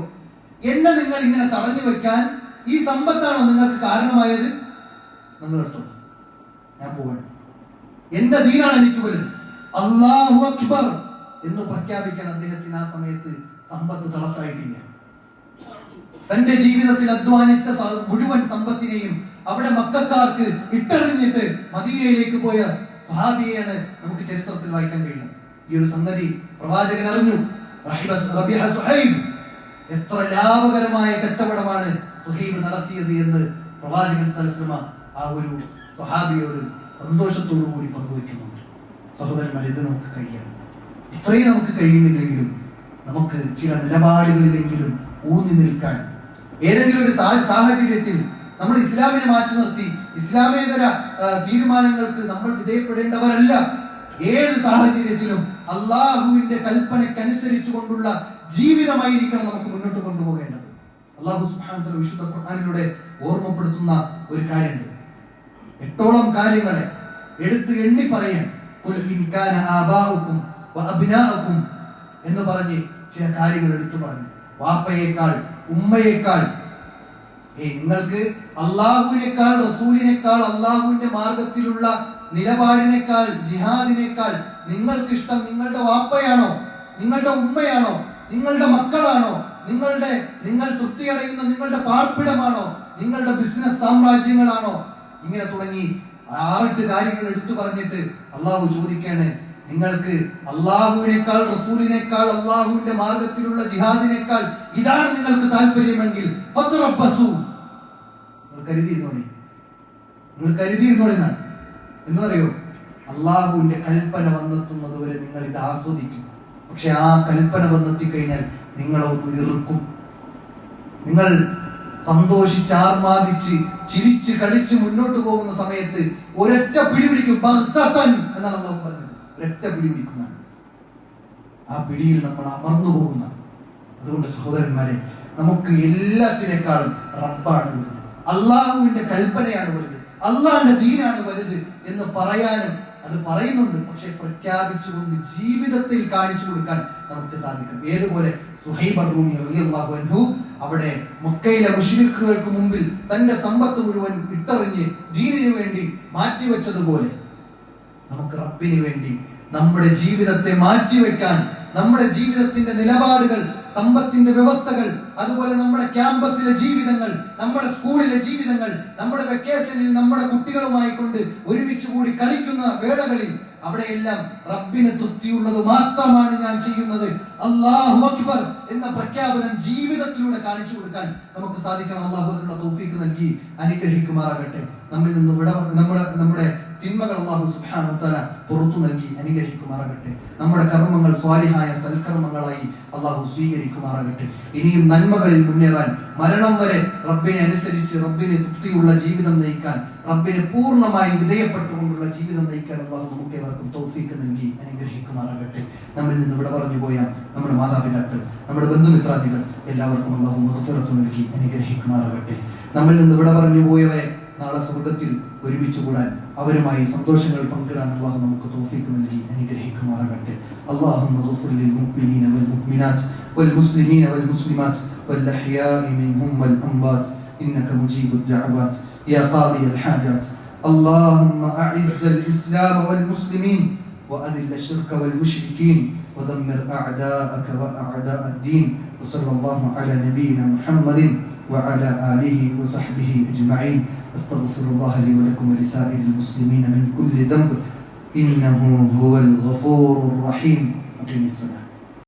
എന്നെ നിങ്ങൾ ഇങ്ങനെ തടഞ്ഞു വെക്കാൻ ഈ സമ്പത്താണോ നിങ്ങൾക്ക് കാരണമായത്? നിങ്ങൾ എടുത്തോളൂ, ഞാൻ പോവാണ്, എന്റെ ദീനാണ് എനിക്ക് വലുത്, അല്ലാഹു അക്ബർ എന്ന് പ്രഖ്യാപിക്കാൻ അദ്ദേഹത്തിന് ആ സമയത്ത് സമ്പത്ത് തടസ്സമായിട്ടില്ല. തന്റെ ജീവിതത്തിൽ അധ്വാനിച്ച മുഴുവൻ സമ്പത്തിനെയും അവിടെ മക്കക്കാർക്ക് ഇട്ടെറിഞ്ഞിട്ട് മദീനയിലേക്ക് പോയ സ്വഹാബിയെയാണ് നമുക്ക് ചരിത്രത്തിൽ വായിക്കാൻ കഴിയുന്നത്. ഈ ഒരു സംഗതി പ്രവാചകൻ അറിഞ്ഞു. എത്ര ലാഭകരമായ കച്ചവടമാണ് സുഹൈബ് നടത്തിയത് എന്ന് പ്രവാചകൻ സല്ലല്ലാഹു അലൈഹി വസല്ലം ആ ഒരു സ്വഹാബിയോട് സന്തോഷത്തോടു കൂടി പങ്കുവെക്കുന്നുണ്ട്. സഹോദരന്മാർ, ഇത് നമുക്ക് കഴിയാം. ഇത്രയും നമുക്ക് കഴിയുന്നില്ലെങ്കിലും നമുക്ക് ചില നിലപാടുകളിലെങ്കിലും ഊന്നി നിൽക്കാൻ, ഏതെങ്കിലും ഒരു സാഹചര്യത്തിൽ നമ്മൾ ഇസ്ലാമിനെ മാറ്റി നിർത്തി ഇസ്ലാമേതര തീരുമാനങ്ങൾക്ക് നമ്മൾ വിധേയപ്പെടേണ്ടവരല്ല. ഏത് സാഹചര്യത്തിലും അള്ളാഹുവിന്റെ കൽപ്പനയ്ക്കനുസരിച്ചു കൊണ്ടുള്ള ജീവിതമായിരിക്കണം നമുക്ക് മുന്നോട്ട് കൊണ്ടുപോകേണ്ടത്. അള്ളാഹു സുബ്ഹാനഹു വ തആല വിശുദ്ധ ഖുർആനിലൂടെ ഓർമ്മപ്പെടുത്തുന്ന ഒരു കാര്യമുണ്ട്. 8ഓളം കാര്യങ്ങളെ എടുത്ത് എണ്ണി പറയാൻ, എന്ന് പറഞ്ഞ് ചില കാര്യങ്ങൾ എടുത്തു പറഞ്ഞു. വാപ്പയേക്കാൾ ഉമ്മയേക്കാൾ, നിങ്ങൾക്ക് അള്ളാഹുവിനേക്കാൾ റസൂലിനേക്കാൾ അള്ളാഹുവിന്റെ മാർഗത്തിലുള്ള നിലപാടിനേക്കാൾ ജിഹാദിനേക്കാൾ നിങ്ങൾക്കിഷ്ടം നിങ്ങളുടെ വാപ്പയാണോ, നിങ്ങളുടെ ഉമ്മയാണോ, നിങ്ങളുടെ മക്കളാണോ, നിങ്ങൾ തൃപ്തിയടയുന്ന നിങ്ങളുടെ പാർപ്പിടമാണോ, നിങ്ങളുടെ ബിസിനസ് സാമ്രാജ്യങ്ങളാണോ? ഇങ്ങനെ തുടങ്ങി 6-8 കാര്യങ്ങൾ എടുത്തു പറഞ്ഞിട്ട് അള്ളാഹു ചോദിക്കാണ്, നിങ്ങൾക്ക് അള്ളാഹുവിനേക്കാൾ റസൂലിനേക്കാൾ അള്ളാഹുവിന്റെ മാർഗത്തിലുള്ള ജിഹാദിനേക്കാൾ ഇതാണ് നിങ്ങൾക്ക് താല്പര്യമെങ്കിൽ നിങ്ങൾ കരുതിയിരുന്നോളി എന്നാണ്. എന്നറിയോ, അള്ളാഹുവിന്റെ കൽപ്പന വന്നെത്തുന്നത് വരെ നിങ്ങൾ ഇത് ആസ്വദിക്കും. പക്ഷെ ആ കൽപ്പന വന്നെത്തിക്കഴിഞ്ഞാൽ നിങ്ങളൊന്ന് ഇറുക്കും. നിങ്ങൾ സന്തോഷിച്ച് ആർമാദിച്ച് ചിരിച്ച് കളിച്ച് മുന്നോട്ട് പോകുന്ന സമയത്ത് ഒരൊറ്റ പിടി പിടിക്കും എന്നാണ് അള്ളാഹു പറഞ്ഞത്. ഒരൊറ്റ പിടി പിടിക്കുന്നതാണ്. ആ പിടിയിൽ നമ്മൾ അമർന്നു പോകുന്ന. അതുകൊണ്ട് സഹോദരന്മാരെ, നമുക്ക് എല്ലാത്തിനേക്കാളും റബ്ബാണ് വലുത്, അള്ളാഹുവിന്റെ കൽപ്പനയാണ് വലുത്, അള്ളാഹിന്റെ ദീനാണ് വലുത് എന്ന് പറയാനും അത് പറയുന്നുണ്ട്. പക്ഷെ പ്രഖ്യാപിച്ചുകൊണ്ട് ജീവിതത്തിൽ കാണിച്ചു കൊടുക്കാൻ നമുക്ക് സാധിക്കണം. ഏതുപോലെ സുഹൈബ് റൂമി റളിയല്ലാഹു അൻഹു അവിടെ മക്കയിലെ മുശ്രിക്കുകൾക്ക് മുമ്പിൽ തന്റെ സമ്പത്ത് മുഴുവൻ ഇട്ടെറിഞ്ഞ് ദീനിനു വേണ്ടി മാറ്റിവെച്ചതുപോലെ നമുക്ക് റബ്ബിന് വേണ്ടി നമ്മുടെ ജീവിതത്തെ മാറ്റിവെക്കാൻ, നമ്മുടെ ജീവിതത്തിന്റെ നിലപാടുകൾ, സമ്പത്തിന്റെ വ്യവസ്ഥകൾ, അതുപോലെ നമ്മുടെ ക്യാമ്പസിലെ ജീവിതങ്ങൾ, നമ്മുടെ സ്കൂളിലെ ജീവിതങ്ങൾ, നമ്മുടെ വെക്കേഷനിൽ നമ്മുടെ കുട്ടികളുമായി കൊണ്ട് ഒരുമിച്ച് കൂടി കളിക്കുന്ന വേളകളിൽ അവിടെയെല്ലാം റബ്ബിന് തൃപ്തിയുള്ളത് മാത്രമാണ് ഞാൻ ചെയ്യുന്നത്, അല്ലാഹു അക്ബർ എന്ന പ്രഖ്യാപനം ജീവിതത്തിലൂടെ കാണിച്ചു കൊടുക്കാൻ നമുക്ക് സാധിക്കണം. അല്ലാഹു അതിനുള്ള തൗഫീഖ് നൽകി അനുഗ്രഹിക്കുമാറാകട്ടെ. നമ്മിൽ നിന്ന് നമ്മുടെ തിന്മകൾ അല്ലാഹു സുബ്ഹാനഹു വ തആല പുറത്തു നൽകി അനുഗ്രഹിക്കുമാറാകട്ടെ. നമ്മുടെ കർമ്മങ്ങൾ സ്വാലിഹായ സൽക്കർമ്മങ്ങളായി അല്ലാഹു സ്വീകരിക്കുമാറാകട്ടെ. ഇനിയും നന്മകളിൽ മുന്നേറാൻ, മരണം വരെ റബ്ബിനെ അനുസരിച്ച് റബ്ബിന് തൃപ്തിയുള്ള ജീവിതം നയിക്കാൻ, റബ്ബിനെ പൂർണ്ണമായി വിധേയപ്പെട്ടുകൊണ്ടുള്ള ജീവിതം നയിക്കാൻ അല്ലാഹു നമുക്കേവർക്കും തൗഫീഖ് നൽകി അനുഗ്രഹിക്കുമാറാകട്ടെ. നമ്മിൽ നിന്ന് ഇവിടെ പറഞ്ഞു പോയ നമ്മുടെ മാതാപിതാക്കൾ, നമ്മുടെ ബന്ധുമിത്രാദികൾ എല്ലാവർക്കും അല്ലാഹു മഗ്ഫിറത്ത് നൽകി അനുഗ്രഹിക്കുമാറാകട്ടെ. നമ്മിൽ നിന്ന് ഇവിടെ പറഞ്ഞു പോയവരെ നാളെ സ്വർഗ്ഗത്തിൽ ഒരുമിച്ച് കൂടാൻ, അവരുമായി സന്തോഷങ്ങൾ പങ്കിടാൻ അല്ലാഹു നമുക്ക് തൗഫീഖ് നൽകി അനുഗ്രഹിക്കുമാറാകട്ടെ. اللهم اغفر للمؤمنين والمؤمنات والمسلمين والمسلمات والأحياء منهم والأموات إنك مجيب الدعوات يا قاضي الحاجات. اللهم أعز الإسلام والمسلمين وأذل الشرك والمشركين ودمر أعداءك وأعداء الدين. وصلى الله على نبينا محمد وعلى آله وصحبه أجمعين. أستغفر الله لي ولكم ولسائر المسلمين من كل ذنب إنه هو الغفور الرحيم. أقم الصلاة.